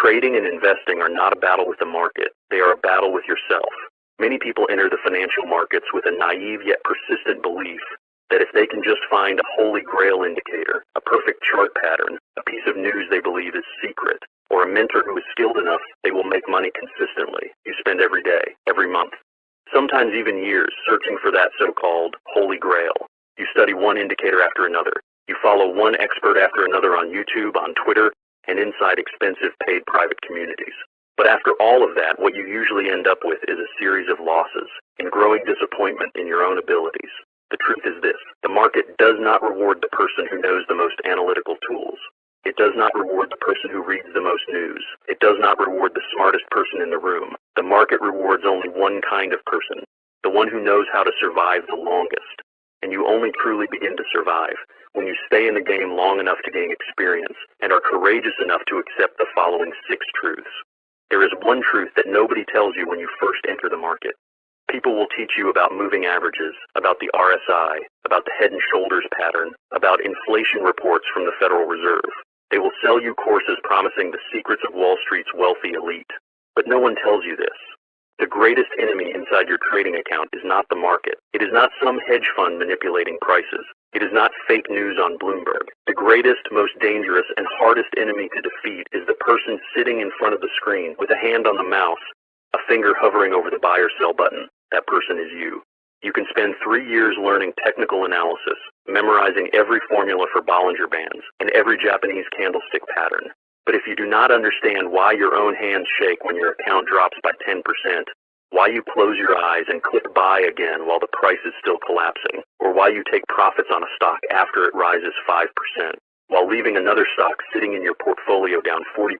Trading and investing are not a battle with the market. They are a battle with yourself. Many people enter the financial markets with a naive yet persistent belief that if they can just find a holy grail indicator, a perfect chart pattern, a piece of news they believe is secret, or a mentor who is skilled enough, they will make money consistently. You spend every day, every month, sometimes even years, searching for that so-called holy grail. You study one indicator after another. You follow one expert after another on YouTube, on Twitter, and inside expensive paid private communities. But after all of that, what you usually end up with is a series of losses and growing disappointment in your own abilities. The truth is this: the market does not reward the person who knows the most analytical tools. It does not reward the person who reads the most news. It does not reward the smartest person in the room. The market rewards only one kind of person, the one who knows how to survive the longest. And you only truly begin to survive when you stay in the game long enough to gain experience and are courageous enough to accept the following 6 truths. There is one truth that nobody tells you when you first enter the market. People will teach you about moving averages, about the RSI, about the head and shoulders pattern, about inflation reports from the Federal Reserve. They will sell you courses promising the secrets of Wall Street's wealthy elite. But no one tells you this. The greatest enemy inside your trading account is not the market. It is not some hedge fund manipulating prices. It is not fake news on Bloomberg. The greatest, most dangerous, and hardest enemy to defeat is the person sitting in front of the screen with a hand on the mouse, a finger hovering over the buy or sell button. That person is you. You can spend 3 years learning technical analysis, memorizing every formula for Bollinger Bands and every Japanese candlestick pattern. But if you do not understand why your own hands shake when your account drops by 10%, why you close your eyes and click buy again while the price is still collapsing, or why you take profits on a stock after it rises 5%, while leaving another stock sitting in your portfolio down 40%,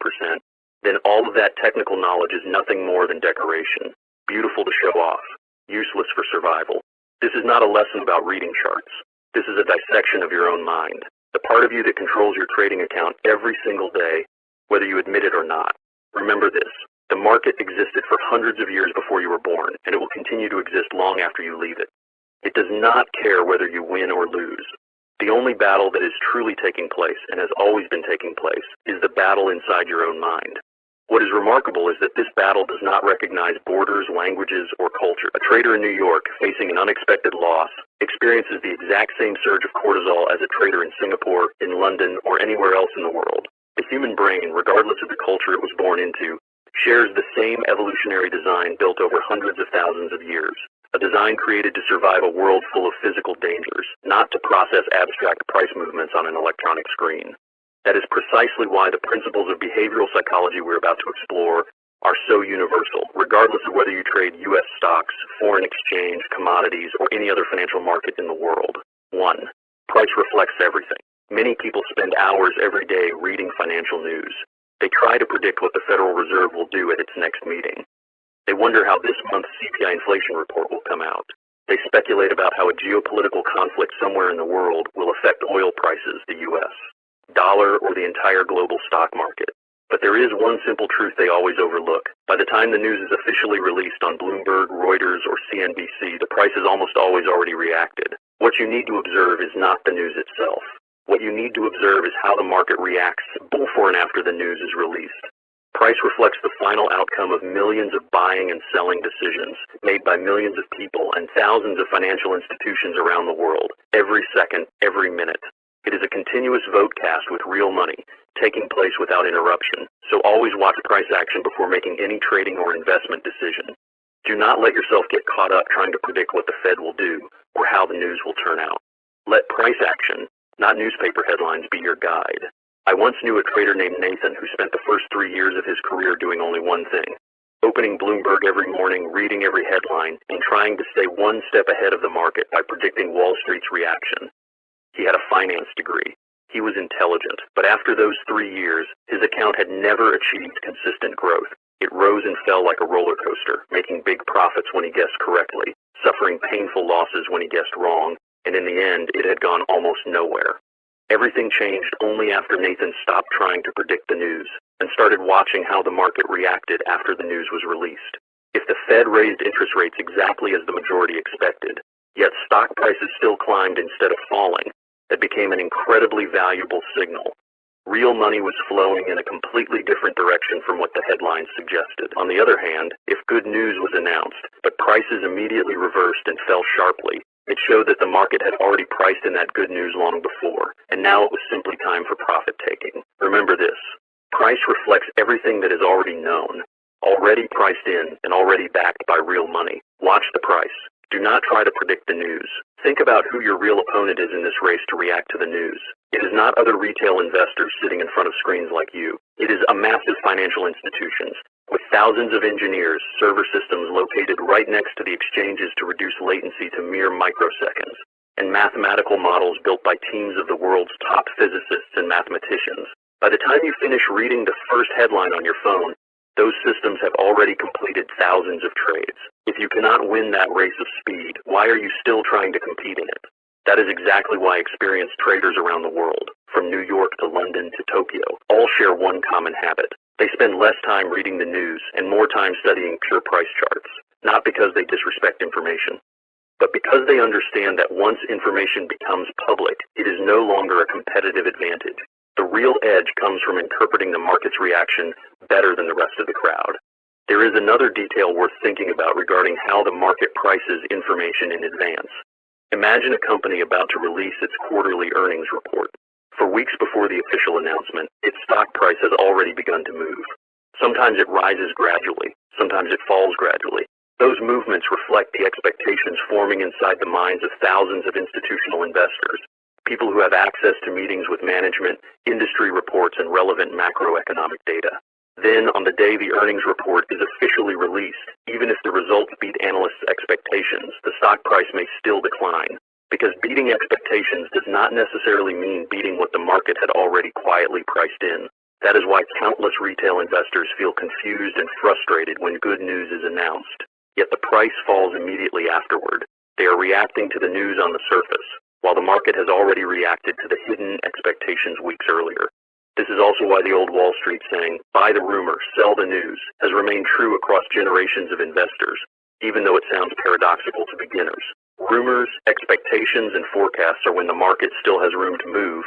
then all of that technical knowledge is nothing more than decoration, beautiful to show off, useless for survival. This is not a lesson about reading charts. This is a dissection of your own mind, the part of you that controls your trading account every single day, whether you admit it or not. Remember this: the market existed for hundreds of years before you were born, and it will continue to exist long after you leave it. It does not care whether you win or lose. The only battle that is truly taking place, and has always been taking place, is the battle inside your own mind. What is remarkable is that this battle does not recognize borders, languages, or culture. A trader in New York, facing an unexpected loss, experiences the exact same surge of cortisol as a trader in Singapore, in London, or anywhere else in the world. The human brain, regardless of the culture it was born into, shares the same evolutionary design built over hundreds of thousands of years. A design created to survive a world full of physical dangers, not to process abstract price movements on an electronic screen. That is precisely why the principles of behavioral psychology we're about to explore are so universal, regardless of whether you trade U.S. stocks, foreign exchange, commodities, or any other financial market in the world. 1. Price reflects everything. Many people spend hours every day reading financial news. They try to predict what the Federal Reserve will do at its next meeting. They wonder how this month's CPI inflation report will come out. They speculate about how a geopolitical conflict somewhere in the world will affect oil prices, the U.S., dollar, or the entire global stock market. But there is one simple truth they always overlook. By the time the news is officially released on Bloomberg, Reuters, or CNBC, the price has almost always already reacted. What you need to observe is not the news itself. What you need to observe is how the market reacts before and after the news is released. Price reflects the final outcome of millions of buying and selling decisions made by millions of people and thousands of financial institutions around the world, every second, every minute. It is a continuous vote cast with real money, taking place without interruption, so always watch price action before making any trading or investment decision. Do not let yourself get caught up trying to predict what the Fed will do or how the news will turn out. Let price action, not newspaper headlines, be your guide. I once knew a trader named Nathan who spent the first 3 years of his career doing only one thing: opening Bloomberg every morning, reading every headline, and trying to stay one step ahead of the market by predicting Wall Street's reaction. He had a finance degree. He was intelligent, but after those 3 years, his account had never achieved consistent growth. It rose and fell like a roller coaster, making big profits when he guessed correctly, suffering painful losses when he guessed wrong, and in the end, it had gone almost nowhere. Everything changed only after Nathan stopped trying to predict the news and started watching how the market reacted after the news was released. If the Fed raised interest rates exactly as the majority expected, yet stock prices still climbed instead of falling, that became an incredibly valuable signal. Real money was flowing in a completely different direction from what the headlines suggested. On the other hand, if good news was announced, but prices immediately reversed and fell sharply, it showed that the market had already priced in that good news long before, and now it was simply time for profit-taking. Remember this: price reflects everything that is already known, already priced in, and already backed by real money. Watch the price. Do not try to predict the news. Think about who your real opponent is in this race to react to the news. It is not other retail investors sitting in front of screens like you. It is a massive financial institutions with thousands of engineers, server systems located right next to the exchanges to reduce latency to mere microseconds, and mathematical models built by teams of the world's top physicists and mathematicians. By the time you finish reading the first headline on your phone, those systems have already completed thousands of trades. If you cannot win that race of speed, why are you still trying to compete in it? That is exactly why experienced traders around the world, from New York to London to Tokyo, all share one common habit. They spend less time reading the news and more time studying pure price charts, not because they disrespect information, but because they understand that once information becomes public, it is no longer a competitive advantage. The real edge comes from interpreting the market's reaction better than the rest of the crowd. There is another detail worth thinking about regarding how the market prices information in advance. Imagine a company about to release its quarterly earnings report. For weeks before the official announcement, its stock price has already begun to move. Sometimes it rises gradually, sometimes it falls gradually. Those movements reflect the expectations forming inside the minds of thousands of institutional investors, people who have access to meetings with management, industry reports, and relevant macroeconomic data. Then, on the day the earnings report is officially released, even if the results beat analysts' expectations, the stock price may still decline. Because beating expectations does not necessarily mean beating what the market had already quietly priced in. That is why countless retail investors feel confused and frustrated when good news is announced. Yet the price falls immediately afterward. They are reacting to the news on the surface, while the market has already reacted to the hidden expectations weeks earlier. This is also why the old Wall Street saying, "Buy the rumor, sell the news," has remained true across generations of investors, even though it sounds paradoxical to beginners. Rumors, expectations, and forecasts are when the market still has room to move,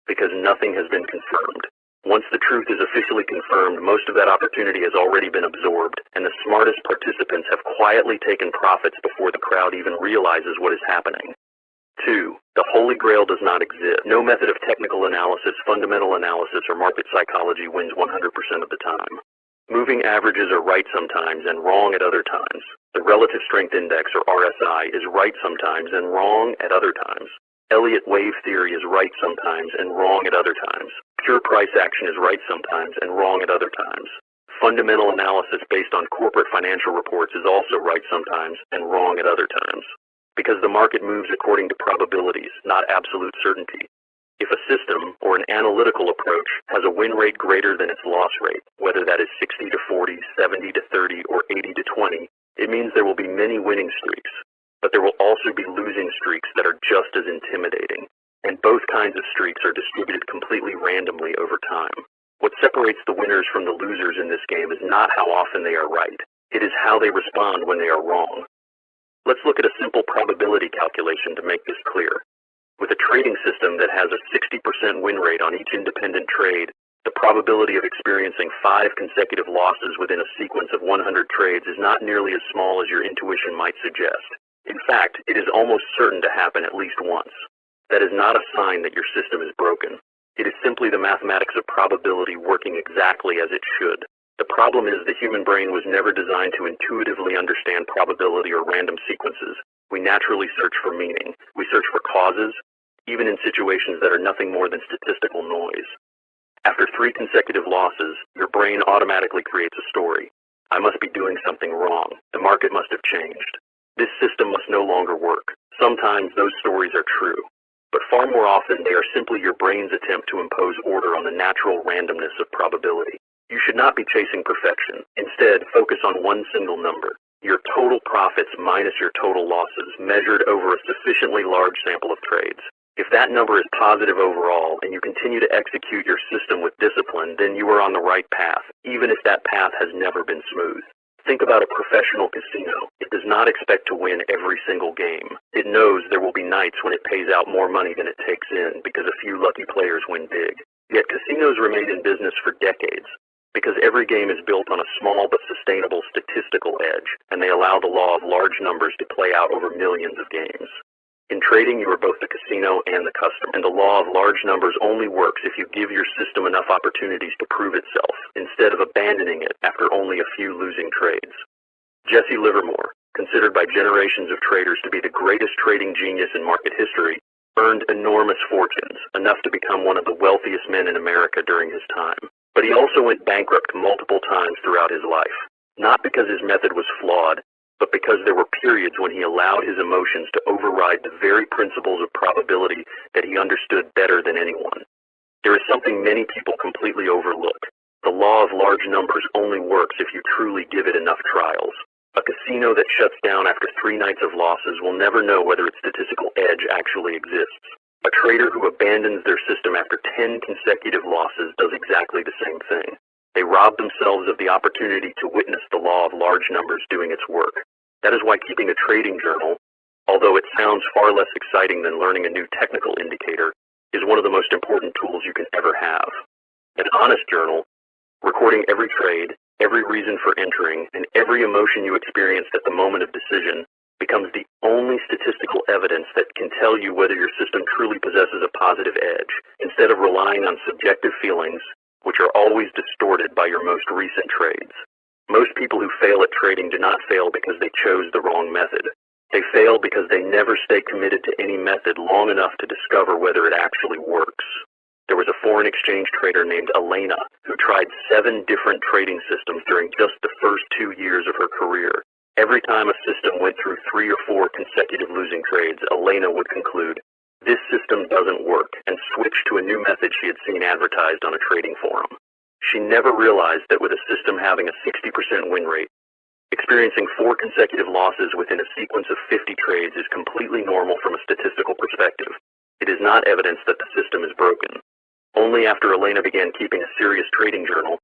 because nothing has been confirmed. Once the truth is officially confirmed, most of that opportunity has already been absorbed, and the smartest participants have quietly taken profits before the crowd even realizes what is happening. 2. The Holy Grail does not exist. No method of technical analysis, fundamental analysis, or market psychology wins 100% of the time. Moving averages are right sometimes and wrong at other times. The Relative Strength Index, or RSI, is right sometimes and wrong at other times. Elliott wave theory is right sometimes and wrong at other times. Pure price action is right sometimes and wrong at other times. Fundamental analysis based on corporate financial reports is also right sometimes and wrong at other times. Because the market moves according to probabilities, not absolute certainty. If a system, or an analytical approach, has a win rate greater than its loss rate, whether that is 60 to 40, 70 to 30, or 80 to 20, it means there will be many winning streaks. But there will also be losing streaks that are just as intimidating. And both kinds of streaks are distributed completely randomly over time. What separates the winners from the losers in this game is not how often they are right. It is how they respond when they are wrong. Let's look at a simple probability calculation to make this clear. With a trading system that has a 60% win rate on each independent trade, the probability of experiencing 5 consecutive losses within a sequence of 100 trades is not nearly as small as your intuition might suggest. In fact, it is almost certain to happen at least once. That is not a sign that your system is broken. It is simply the mathematics of probability working exactly as it should. The problem is the human brain was never designed to intuitively understand probability or random sequences. We naturally search for meaning. We search for causes, even in situations that are nothing more than statistical noise. After 3 consecutive losses, your brain automatically creates a story. I must be doing something wrong. The market must have changed. This system must no longer work. Sometimes those stories are true, but far more often they are simply your brain's attempt to impose order on the natural randomness of probability. You should not be chasing perfection. Instead, focus on one single number, your total profits minus your total losses, measured over a sufficiently large sample of trades. If that number is positive overall and you continue to execute your system with discipline, then you are on the right path, even if that path has never been smooth. Think about a professional casino. It does not expect to win every single game. It knows there will be nights when it pays out more money than it takes in because a few lucky players win big. Yet casinos remained in business for decades because every game is built on a small but sustainable statistical edge, and they allow the law of large numbers to play out over millions of games. In trading, you are both the casino and the customer, and the law of large numbers only works if you give your system enough opportunities to prove itself, instead of abandoning it after only a few losing trades. Jesse Livermore, considered by generations of traders to be the greatest trading genius in market history, earned enormous fortunes, enough to become one of the wealthiest men in America during his time. But he also went bankrupt multiple times throughout his life, not because his method was flawed, but because there were periods when he allowed his emotions to override the very principles of probability that he understood better than anyone. There is something many people completely overlook. The law of large numbers only works if you truly give it enough trials. A casino that shuts down after 3 nights of losses will never know whether its statistical edge actually exists. A trader who abandons their system after 10 consecutive losses does exactly the same thing. They rob themselves of the opportunity to witness the law of large numbers doing its work. That is why keeping a trading journal, although it sounds far less exciting than learning a new technical indicator, is one of the most important tools you can ever have. An honest journal, recording every trade, every reason for entering, and every emotion you experienced at the moment of decision, becomes the only statistical evidence that can tell you whether your system truly possesses a positive edge, instead of relying on subjective feelings, which are always distorted by your most recent trades. Most people who fail at trading do not fail because they chose the wrong method. They fail because they never stay committed to any method long enough to discover whether it actually works. There was a foreign exchange trader named Elena who tried 7 different trading systems during just the first 2 years of her career. Every time a system went through 3 or 4 consecutive losing trades, Elena would conclude, "This system doesn't work," and switch to a new method she had seen advertised on a trading forum. She never realized that with a system having a 60% win rate, experiencing 4 consecutive losses within a sequence of 50 trades is completely normal from a statistical perspective. It is not evidence that the system is broken. Only after Elena began keeping a serious trading journal,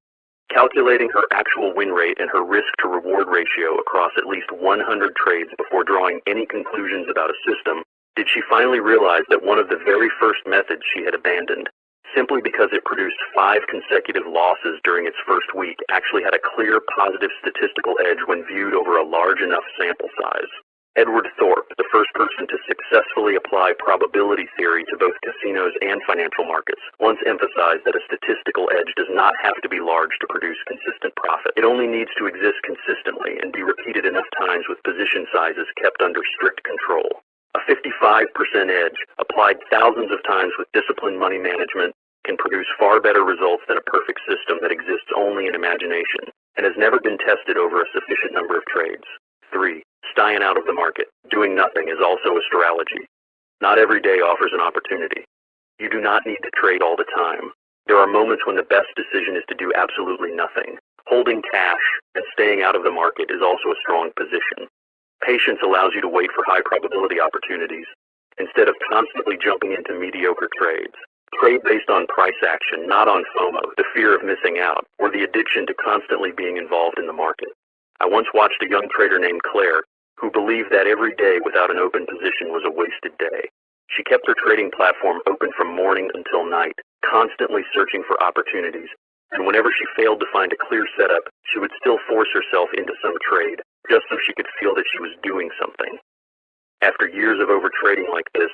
calculating her actual win rate and her risk-to-reward ratio across at least 100 trades before drawing any conclusions about a system, did she finally realize that one of the very first methods she had abandoned, simply because it produced 5 consecutive losses during its first week, actually had a clear positive statistical edge when viewed over a large enough sample size. Edward Thorpe, the first person to successfully apply probability theory to both casinos and financial markets, once emphasized that a statistical edge does not have to be large to produce consistent profit. It only needs to exist consistently and be repeated enough times with position sizes kept under strict control. A 55% edge, applied thousands of times with disciplined money management, can produce far better results than a perfect system that exists only in imagination and has never been tested over a sufficient number of trades. 3. Staying out of the market. Doing nothing is also a strategy. Not every day offers an opportunity. You do not need to trade all the time. There are moments when the best decision is to do absolutely nothing. Holding cash and staying out of the market is also a strong position. Patience allows you to wait for high probability opportunities instead of constantly jumping into mediocre trades. Trade based on price action, not on FOMO, the fear of missing out, or the addiction to constantly being involved in the market. I once watched a young trader named Claire who believed that every day without an open position was a wasted day. She kept her trading platform open from morning until night, constantly searching for opportunities, and whenever she failed to find a clear setup, she would still force herself into some trade, just so she could feel that she was doing something. After years of overtrading like this,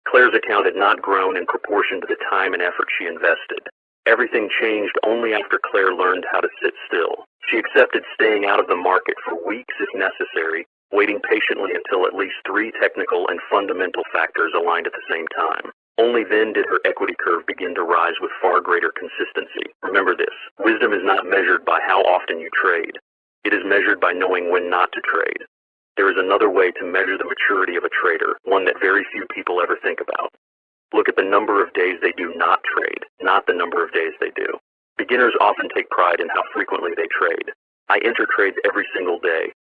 Claire's account had not grown in proportion to the time and effort she invested. Everything changed only after Claire learned how to sit still. She accepted staying out of the market for weeks if necessary, waiting patiently until at least 3 technical and fundamental factors aligned at the same time. Only then did her equity curve begin to rise with far greater consistency. Remember this, wisdom is not measured by how often you trade. It is measured by knowing when not to trade. There is another way to measure the maturity of a trader, one that very few people ever think about. Look at the number of days they do not trade, not the number of days they do. Beginners often take pride in how frequently they trade. I enter trades every single day.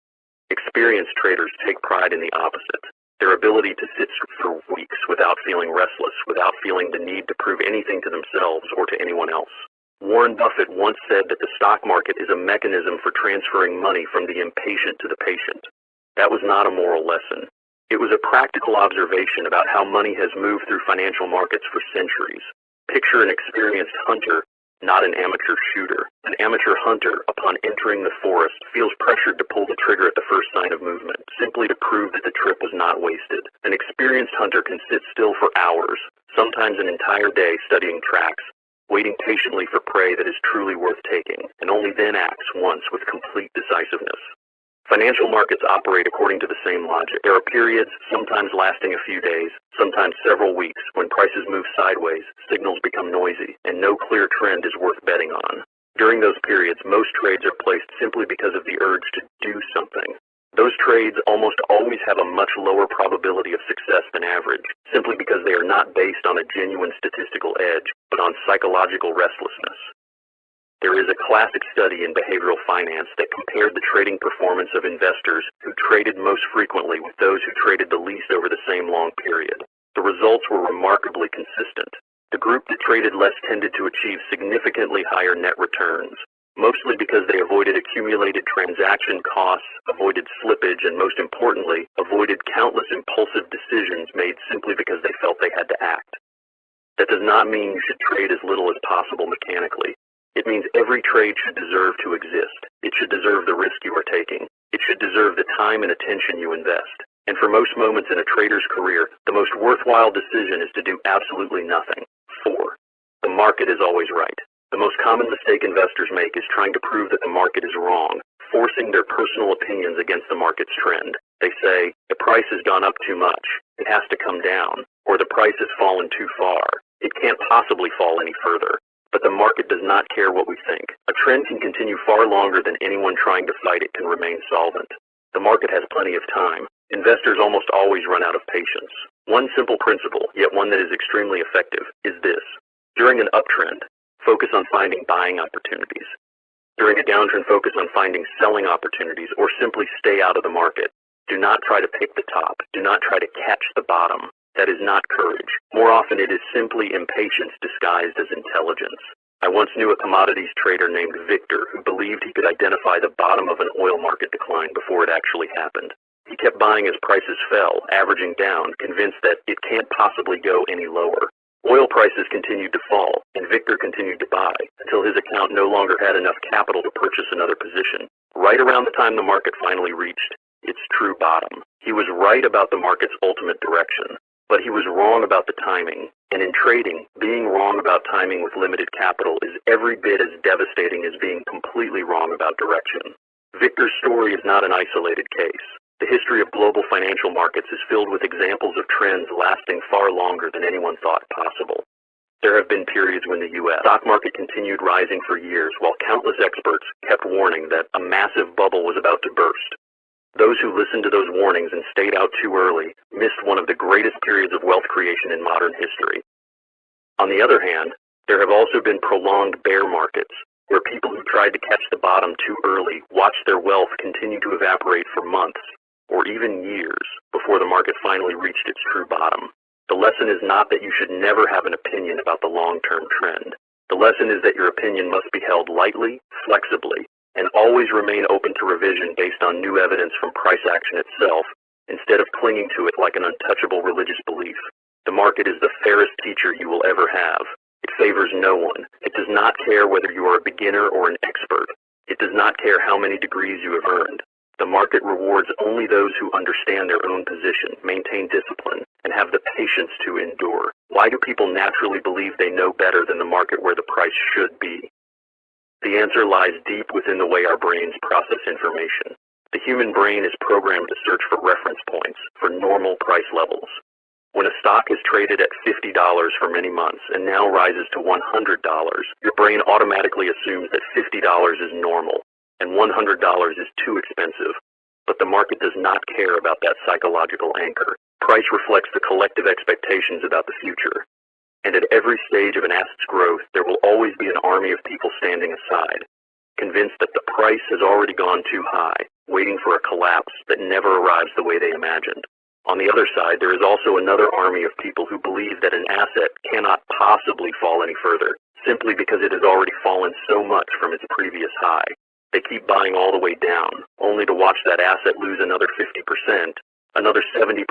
Experienced traders take pride in the opposite. Their ability to sit for weeks without feeling restless, without feeling the need to prove anything to themselves or to anyone else. Warren Buffett once said that the stock market is a mechanism for transferring money from the impatient to the patient. That was not a moral lesson. It was a practical observation about how money has moved through financial markets for centuries. Picture an experienced hunter, not an amateur shooter. An amateur hunter, upon entering the forest, feels pressured to pull the trigger at the first sign of movement, simply to prove that the trip was not wasted. An experienced hunter can sit still for hours, sometimes an entire day, studying tracks, waiting patiently for prey that is truly worth taking, and only then acts once with complete decisiveness. Financial markets operate according to the same logic. There are periods, sometimes lasting a few days, sometimes several weeks, when prices move sideways, signals become noisy, and no clear trend is worth betting on. During those periods, most trades are placed simply because of the urge to do something. Those trades almost always have a much lower probability of success than average, simply because they are not based on a genuine statistical edge, but on psychological restlessness. There is a classic study in behavioral finance that compared the trading performance of investors who traded most frequently with those who traded the least over the same long period. The results were remarkably consistent. The group that traded less tended to achieve significantly higher net returns, mostly because they avoided accumulated transaction costs, avoided slippage, and most importantly, avoided countless impulsive decisions made simply because they felt they had to act. That does not mean you should trade as little as possible mechanically. It means every trade should deserve to exist. It should deserve the risk you are taking. It should deserve the time and attention you invest. And for most moments in a trader's career, the most worthwhile decision is to do absolutely nothing. 4. The market is always right. The most common mistake investors make is trying to prove that the market is wrong, forcing their personal opinions against the market's trend. They say, the price has gone up too much. It has to come down. Or the price has fallen too far. It can't possibly fall any further. But the market does not care what we think. A trend can continue far longer than anyone trying to fight it can remain solvent. The market has plenty of time. Investors almost always run out of patience. One simple principle, yet one that is extremely effective, is this. During an uptrend, focus on finding buying opportunities. During a downtrend, focus on finding selling opportunities, or simply stay out of the market. Do not try to pick the top. Do not try to catch the bottom. That is not courage. More often it is simply impatience disguised as intelligence. I once knew a commodities trader named Victor who believed he could identify the bottom of an oil market decline before it actually happened. He kept buying as prices fell, averaging down, convinced that it can't possibly go any lower. Oil prices continued to fall, and Victor continued to buy, until his account no longer had enough capital to purchase another position. Right around the time the market finally reached its true bottom. He was right about the market's ultimate direction. But he was wrong about the timing, and in trading, being wrong about timing with limited capital is every bit as devastating as being completely wrong about direction. Victor's story is not an isolated case. The history of global financial markets is filled with examples of trends lasting far longer than anyone thought possible. There have been periods when the U.S. stock market continued rising for years, while countless experts kept warning that a massive bubble was about to burst. Those who listened to those warnings and stayed out too early missed one of the greatest periods of wealth creation in modern history. On the other hand, there have also been prolonged bear markets, where people who tried to catch the bottom too early watched their wealth continue to evaporate for months, or even years, before the market finally reached its true bottom. The lesson is not that you should never have an opinion about the long-term trend. The lesson is that your opinion must be held lightly, flexibly, and always remain open to revision based on new evidence from price action itself, instead of clinging to it like an untouchable religious belief. The market is the fairest teacher you will ever have. It favors no one. It does not care whether you are a beginner or an expert. It does not care how many degrees you have earned. The market rewards only those who understand their own position, maintain discipline, and have the patience to endure. Why do people naturally believe they know better than the market where the price should be? The answer lies deep within the way our brains process information. The human brain is programmed to search for reference points, for normal price levels. When a stock is traded at $50 for many months and now rises to $100, your brain automatically assumes that $50 is normal and $100 is too expensive. But the market does not care about that psychological anchor. Price reflects the collective expectations about the future. And at every stage of an asset's growth, there will always be an army of people standing aside, convinced that the price has already gone too high, waiting for a collapse that never arrives the way they imagined. On the other side, there is also another army of people who believe that an asset cannot possibly fall any further, simply because it has already fallen so much from its previous high. They keep buying all the way down, only to watch that asset lose another 50%, Another 70%,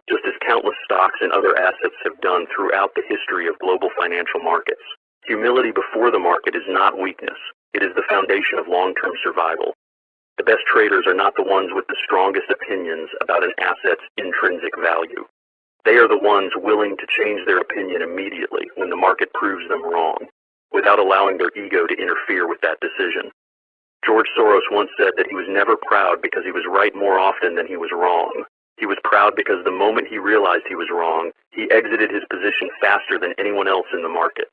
just as countless stocks and other assets have done throughout the history of global financial markets. Humility before the market is not weakness. It is the foundation of long-term survival. The best traders are not the ones with the strongest opinions about an asset's intrinsic value. They are the ones willing to change their opinion immediately when the market proves them wrong, without allowing their ego to interfere with that decision. George Soros once said that he was never proud because he was right more often than he was wrong. He was proud because the moment he realized he was wrong, he exited his position faster than anyone else in the market.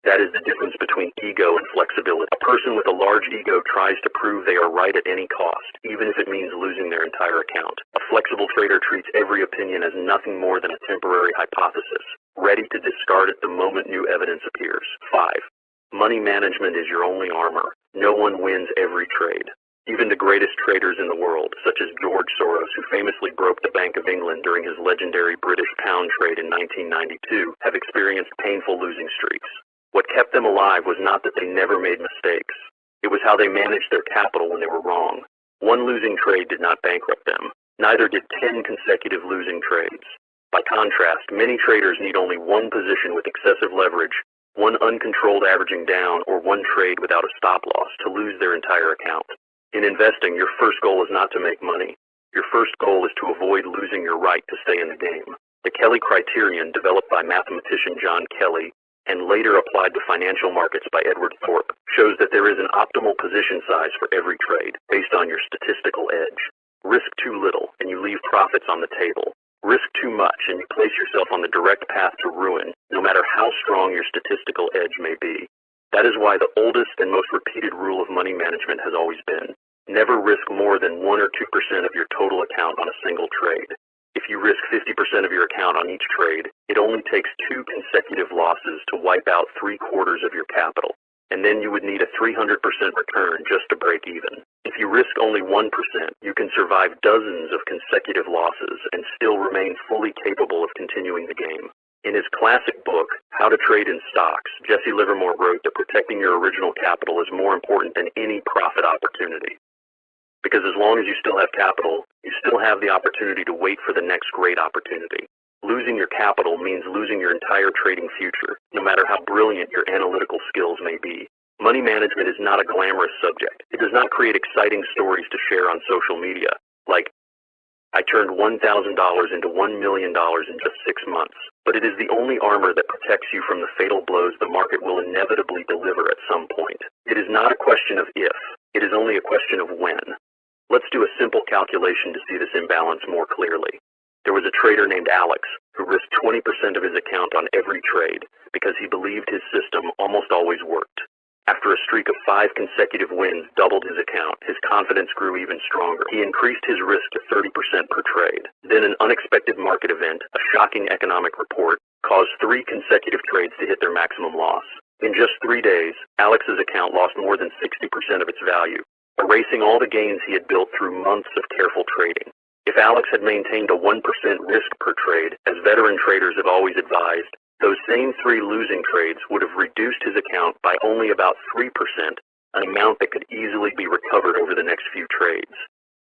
That is the difference between ego and flexibility. A person with a large ego tries to prove they are right at any cost, even if it means losing their entire account. A flexible trader treats every opinion as nothing more than a temporary hypothesis, ready to discard it the moment new evidence appears. 5. Money management is your only armor. No one wins every trade. Even the greatest traders in the world, such as George Soros, who famously broke the Bank of England during his legendary British pound trade in 1992, have experienced painful losing streaks. What kept them alive was not that they never made mistakes. It was how they managed their capital when they were wrong. One losing trade did not bankrupt them. Neither did 10 consecutive losing trades. By contrast, many traders need only one position with excessive leverage, one uncontrolled averaging down, or one trade without a stop loss to lose their entire account. In investing, your first goal is not to make money. Your first goal is to avoid losing your right to stay in the game. The Kelly criterion, developed by mathematician John Kelly and later applied to financial markets by Edward Thorpe, shows that there is an optimal position size for every trade based on your statistical edge. Risk too little and you leave profits on the table. Risk too much and you place yourself on the direct path to ruin, no matter how strong your statistical edge may be. That is why the oldest and most repeated rule of money management has always been: never risk more than 1 or 2% of your total account on a single trade. If you risk 50% of your account on each trade, it only takes 2 consecutive losses to wipe out 3/4 of your capital, and then you would need a 300% return just to break even. If you risk only 1%, you can survive dozens of consecutive losses and still remain fully capable of continuing the game. In his classic book, How to Trade in Stocks, Jesse Livermore wrote that protecting your original capital is more important than any profit opportunity. Because as long as you still have capital, you still have the opportunity to wait for the next great opportunity. Losing your capital means losing your entire trading future, no matter how brilliant your analytical skills may be. Money management is not a glamorous subject. It does not create exciting stories to share on social media, like, I turned $1,000 into $1 million in just 6 months. But it is the only armor that protects you from the fatal blows the market will inevitably deliver at some point. It is not a question of if, it is only a question of when. Let's do a simple calculation to see this imbalance more clearly. There was a trader named Alex who risked 20% of his account on every trade because he believed his system almost always worked. After a streak of 5 consecutive wins doubled his account, his confidence grew even stronger. He increased his risk to 30% per trade. Then an unexpected market event, a shocking economic report, caused 3 consecutive trades to hit their maximum loss. In just 3 days, Alex's account lost more than 60% of its value, erasing all the gains he had built through months of careful trading. If Alex had maintained a 1% risk per trade, as veteran traders have always advised, those same 3 losing trades would have reduced his account by only about 3%, an amount that could easily be recovered over the next few trades.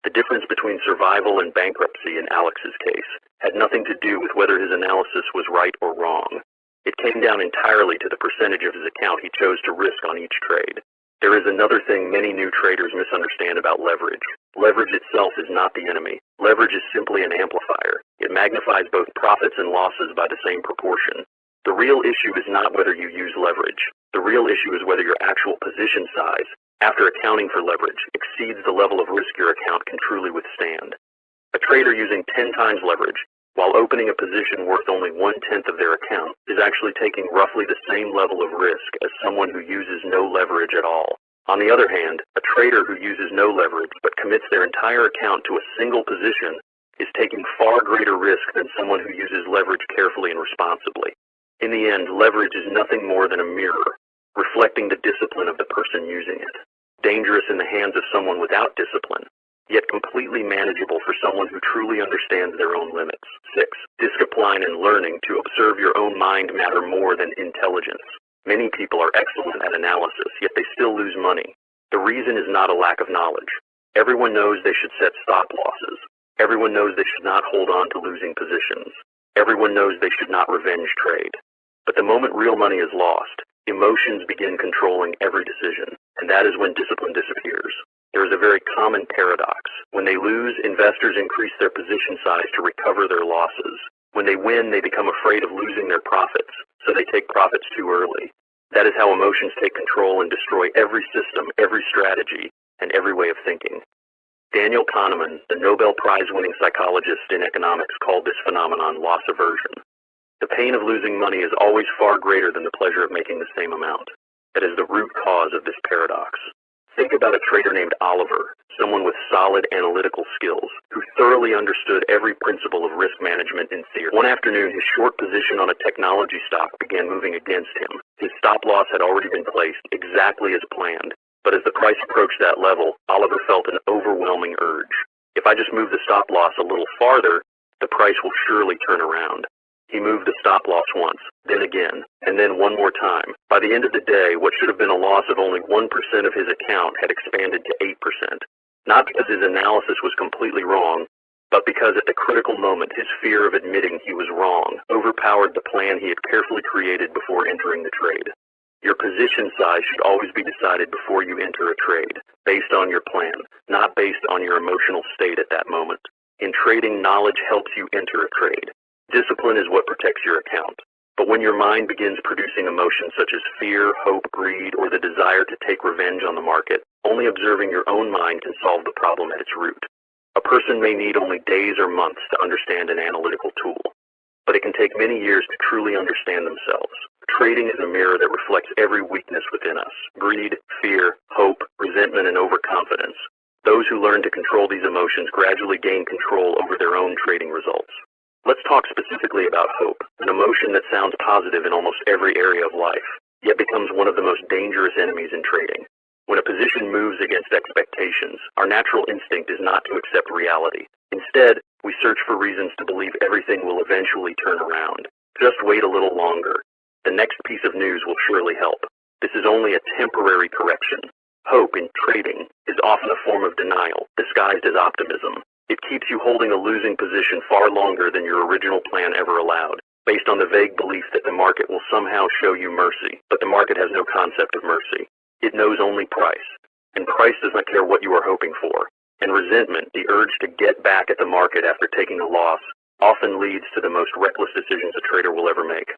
The difference between survival and bankruptcy in Alex's case had nothing to do with whether his analysis was right or wrong. It came down entirely to the percentage of his account he chose to risk on each trade. There is another thing many new traders misunderstand about leverage. Leverage itself is not the enemy. Leverage is simply an amplifier. It magnifies both profits and losses by the same proportion. The real issue is not whether you use leverage. The real issue is whether your actual position size, after accounting for leverage, exceeds the level of risk your account can truly withstand. A trader using 10 times leverage, while opening a position worth only 1/10 of their account, is actually taking roughly the same level of risk as someone who uses no leverage at all. On the other hand, a trader who uses no leverage but commits their entire account to a single position is taking far greater risk than someone who uses leverage carefully and responsibly. In the end, leverage is nothing more than a mirror, reflecting the discipline of the person using it. Dangerous in the hands of someone without discipline, yet completely manageable for someone who truly understands their own limits. 6. Discipline and learning to observe your own mind matter more than intelligence. Many people are excellent at analysis, yet they still lose money. The reason is not a lack of knowledge. Everyone knows they should set stop losses. Everyone knows they should not hold on to losing positions. Everyone knows they should not revenge trade. But the moment real money is lost, emotions begin controlling every decision, and that is when discipline disappears. There is a very common paradox. When they lose, investors increase their position size to recover their losses. When they win, they become afraid of losing their profits, so they take profits too early. That is how emotions take control and destroy every system, every strategy, and every way of thinking. Daniel Kahneman, the Nobel Prize-winning psychologist in economics, called this phenomenon loss aversion. The pain of losing money is always far greater than the pleasure of making the same amount. That is the root cause of this paradox. Think about a trader named Oliver, someone with solid analytical skills, who thoroughly understood every principle of risk management in theory. One afternoon, his short position on a technology stock began moving against him. His stop loss had already been placed exactly as planned, but as the price approached that level, Oliver felt an overwhelming urge. If I just move the stop loss a little farther, the price will surely turn around. He moved the stop loss once, then again, and then one more time. By the end of the day, what should have been a loss of only 1% of his account had expanded to 8%. Not because his analysis was completely wrong, but because at the critical moment his fear of admitting he was wrong overpowered the plan he had carefully created before entering the trade. Your position size should always be decided before you enter a trade, based on your plan, not based on your emotional state at that moment. In trading, knowledge helps you enter a trade. Discipline is what protects your account. But when your mind begins producing emotions such as fear, hope, greed, or the desire to take revenge on the market, only observing your own mind can solve the problem at its root. A person may need only days or months to understand an analytical tool, but it can take many years to truly understand themselves. Trading is a mirror that reflects every weakness within us: greed, fear, hope, resentment, and overconfidence. Those who learn to control these emotions gradually gain control over their own trading results. Let's talk specifically about hope, an emotion that sounds positive in almost every area of life, yet becomes one of the most dangerous enemies in trading. When a position moves against expectations, our natural instinct is not to accept reality. Instead, we search for reasons to believe everything will eventually turn around. Just wait a little longer. The next piece of news will surely help. This is only a temporary correction. Hope in trading is often a form of denial, disguised as optimism. It keeps you holding a losing position far longer than your original plan ever allowed, based on the vague belief that the market will somehow show you mercy. But the market has no concept of mercy. It knows only price, and price does not care what you are hoping for. And resentment, the urge to get back at the market after taking a loss, often leads to the most reckless decisions a trader will ever make.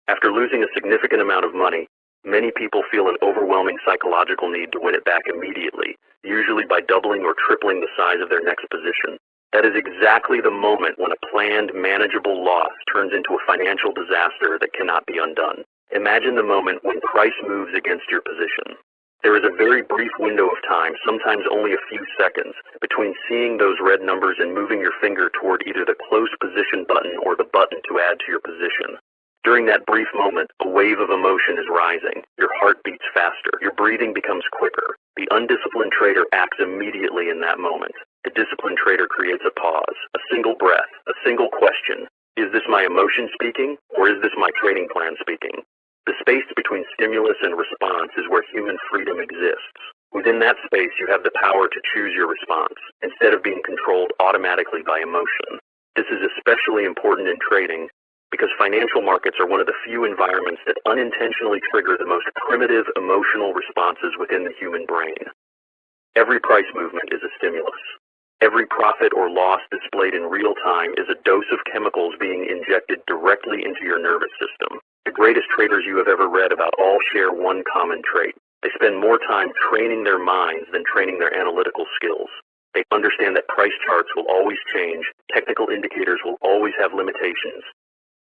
After losing a significant amount of money, many people feel an overwhelming psychological need to win it back immediately, usually by doubling or tripling the size of their next position. That is exactly the moment when a planned, manageable loss turns into a financial disaster that cannot be undone. Imagine the moment when price moves against your position. There is a very brief window of time, sometimes only a few seconds, between seeing those red numbers and moving your finger toward either the close position button or the button to add to your position. During that brief moment, a wave of emotion is rising. Your heart beats faster. Your breathing becomes quicker. The undisciplined trader acts immediately in that moment. The disciplined trader creates a pause, a single breath, a single question. Is this my emotion speaking, or is this my trading plan speaking? The space between stimulus and response is where human freedom exists. Within that space, you have the power to choose your response, instead of being controlled automatically by emotion. This is especially important in trading, because financial markets are one of the few environments that unintentionally trigger the most primitive emotional responses within the human brain. Every price movement is a stimulus. Every profit or loss displayed in real time is a dose of chemicals being injected directly into your nervous system. The greatest traders you have ever read about all share one common trait. They spend more time training their minds than training their analytical skills. They understand that price charts will always change, technical indicators will always have limitations.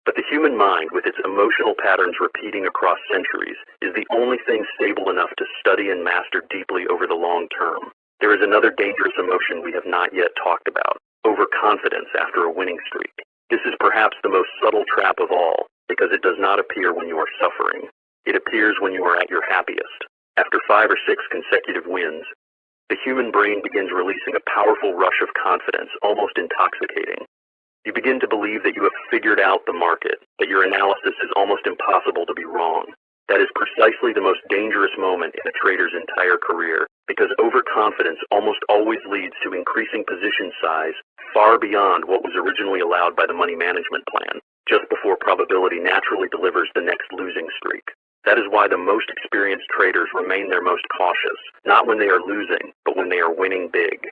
But the human mind, with its emotional patterns repeating across centuries, is the only thing stable enough to study and master deeply over the long term. There is another dangerous emotion we have not yet talked about: overconfidence after a winning streak. This is perhaps the most subtle trap of all, because it does not appear when you are suffering. It appears when you are at your happiest. After 5 or 6 consecutive wins, the human brain begins releasing a powerful rush of confidence, almost intoxicating. You begin to believe that you have figured out the market, that your analysis is almost impossible to be wrong. That is precisely the most dangerous moment in a trader's entire career, because overconfidence almost always leads to increasing position size far beyond what was originally allowed by the money management plan, just before probability naturally delivers the next losing streak. That is why the most experienced traders remain their most cautious, not when they are losing, but when they are winning big.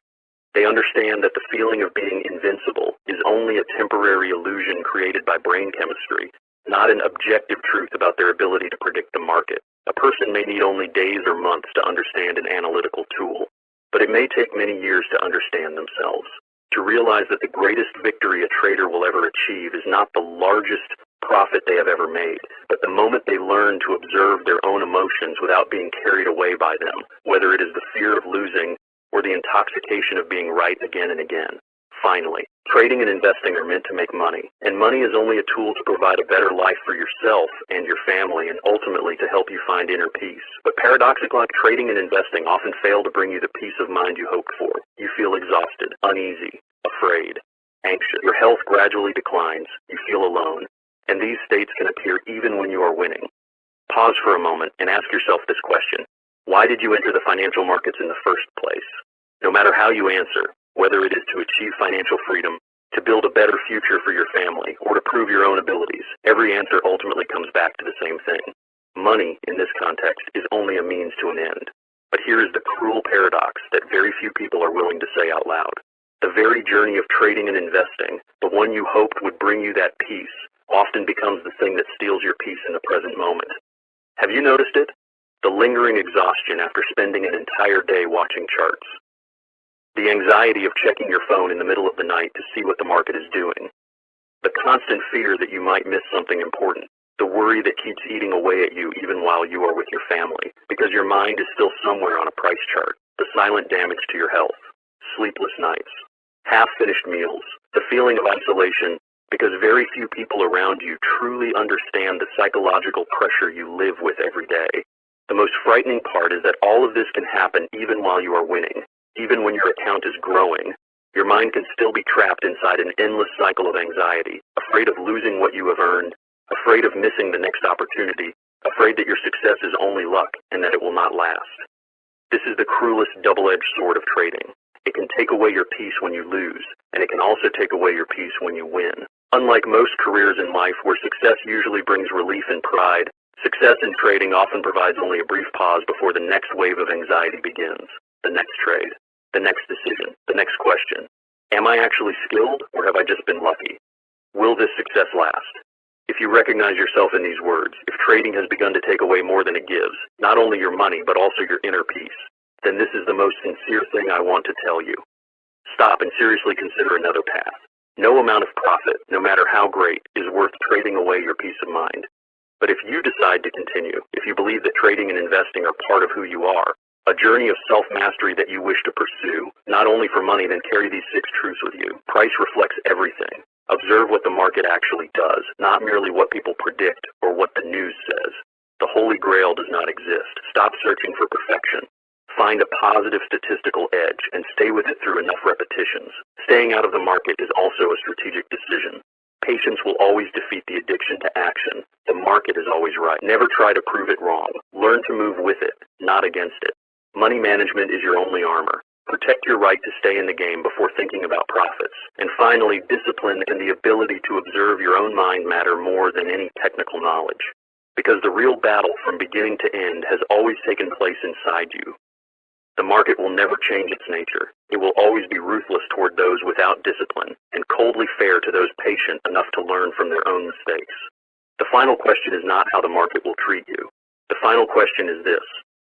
They understand that the feeling of being invincible is only a temporary illusion created by brain chemistry, not an objective truth about their ability to predict the market. A person may need only days or months to understand an analytical tool, but it may take many years to understand themselves, to realize that the greatest victory a trader will ever achieve is not the largest profit they have ever made, but the moment they learn to observe their own emotions without being carried away by them, whether it is the fear of losing or the intoxication of being right again and again. Finally, trading and investing are meant to make money, and money is only a tool to provide a better life for yourself and your family and ultimately to help you find inner peace. But paradoxically, trading and investing often fail to bring you the peace of mind you hoped for. You feel exhausted, uneasy, afraid, anxious. Your health gradually declines. You feel alone, and these states can appear even when you are winning. Pause for a moment and ask yourself this question. Why did you enter the financial markets in the first place? No matter how you answer, whether it is to achieve financial freedom, to build a better future for your family, or to prove your own abilities, every answer ultimately comes back to the same thing. Money, in this context, is only a means to an end. But here is the cruel paradox that very few people are willing to say out loud. The very journey of trading and investing, the one you hoped would bring you that peace, often becomes the thing that steals your peace in the present moment. Have you noticed it? The lingering exhaustion after spending an entire day watching charts. The anxiety of checking your phone in the middle of the night to see what the market is doing. The constant fear that you might miss something important. The worry that keeps eating away at you even while you are with your family, because your mind is still somewhere on a price chart. The silent damage to your health. Sleepless nights. Half-finished meals. The feeling of isolation, because very few people around you truly understand the psychological pressure you live with every day. The most frightening part is that all of this can happen even while you are winning. Even when your account is growing, your mind can still be trapped inside an endless cycle of anxiety, afraid of losing what you have earned, afraid of missing the next opportunity, afraid that your success is only luck and that it will not last. This is the cruelest double-edged sword of trading. It can take away your peace when you lose, and it can also take away your peace when you win. Unlike most careers in life where success usually brings relief and pride, success in trading often provides only a brief pause before the next wave of anxiety begins. The next trade. The next decision, the next question. Am I actually skilled, or have I just been lucky? Will this success last? If you recognize yourself in these words, if trading has begun to take away more than it gives, not only your money, but also your inner peace, then this is the most sincere thing I want to tell you. Stop and seriously consider another path. No amount of profit, no matter how great, is worth trading away your peace of mind. But if you decide to continue, if you believe that trading and investing are part of who you are, a journey of self-mastery that you wish to pursue, not only for money, then carry these 6 truths with you. Price reflects everything. Observe what the market actually does, not merely what people predict or what the news says. The Holy Grail does not exist. Stop searching for perfection. Find a positive statistical edge and stay with it through enough repetitions. Staying out of the market is also a strategic decision. Patience will always defeat the addiction to action. The market is always right. Never try to prove it wrong. Learn to move with it, not against it. Money management is your only armor. Protect your right to stay in the game before thinking about profits. And finally, discipline and the ability to observe your own mind matter more than any technical knowledge. Because the real battle from beginning to end has always taken place inside you. The market will never change its nature. It will always be ruthless toward those without discipline and coldly fair to those patient enough to learn from their own mistakes. The final question is not how the market will treat you. The final question is this.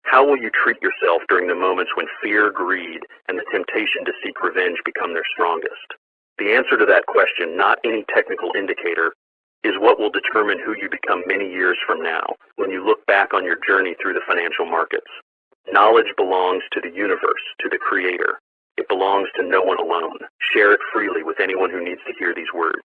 How will you treat yourself during the moments when fear, greed, and the temptation to seek revenge become their strongest? The answer to that question, not any technical indicator, is what will determine who you become many years from now when you look back on your journey through the financial markets. Knowledge belongs to the universe, to the Creator. It belongs to no one alone. Share it freely with anyone who needs to hear these words.